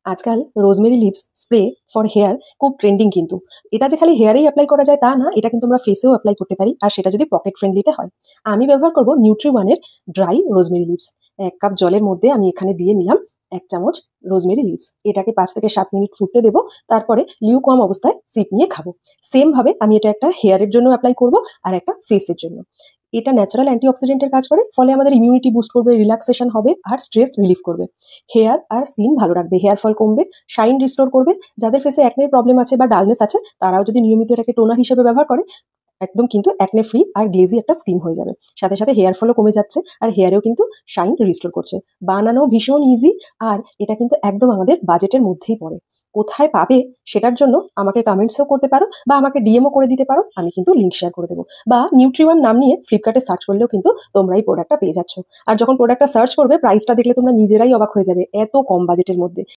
আজকাল rosemary leaves spray for hair খুব trending কিন্তু। এটা যে খালি হেয়ারেই অ্যাপ্লাই করা যায় তা না, এটা কিন্তু আমরা ফেসেও অ্যাপ্লাই করতে পারি, আর সেটা যদি পকেট ফ্রেন্ডলিতে হয়। আমি ব্যবহার করব নিউট্রিওয়ানের ড্রাই রোজমেরি লিভস। ১ কাপ জলের মধ্যে আমি এখানে দিয়ে নিলাম ১ চামচ রোজমেরি লিভস। এটাকে ৫ থেকে ৭ মিনিট ফুটতে দেবো। তারপরে লিউকওয়ার্ম অবস্থায় সিপ নিয়ে খাবো। সেম ভাবে আমি এটা একটা হেয়ারের জন্য অ্যাপ্লাই করব আর একটা ফেসের জন্য। এটা ন্যাচারাল অ্যান্টিঅক্সিডেন্টের কাজ করে, ফলে আমাদের ইমিউনিটি বুস্ট করবে, রিল্যাক্সেশন হবে আর স্ট্রেস রিলিফ করবে। হেয়ার আর স্কিন ভালো রাখবে, হেয়ার ফল কমবে, শাইন রিস্টোর করবে। যাদের ফেসে অ্যাকনের প্রবলেম আছে বা ডালনেস আছে, তারাও যদি নিয়মিত এটাকে টোনার হিসেবে ব্যবহার করে, একদম কিন্তু অ্যাকনে ফ্রি আর গ্লেজি একটা স্কিন হয়ে যাবে। সাথে সাথে হেয়ার ফলও কমে যাচ্ছে আর হেয়ারেও কিন্তু শাইন রিস্টোর করছে। বানানো ভীষণ ইজি, আর এটা কিন্তু একদম আমাদের বাজেটের মধ্যেই পড়ে। কোথায় পাবে সেটার জন্য আমাকে কমেন্টসও করতে পারো বা আমাকে ডিএমও করে দিতে পারো, আমি কিন্তু লিঙ্ক শেয়ার করে দেবো। বা নিউট্রিওয়ান নাম নিয়ে ফ্লিপকার্টে সার্চ করলেও কিন্তু তোমরা এই প্রোডাক্টটা পেয়ে যাচ্ছ। আর যখন প্রোডাক্টটা সার্চ করবে, প্রাইসটা দেখলে তোমরা নিজেরাই অবাক হয়ে যাবে, এত কম বাজেটের মধ্যে।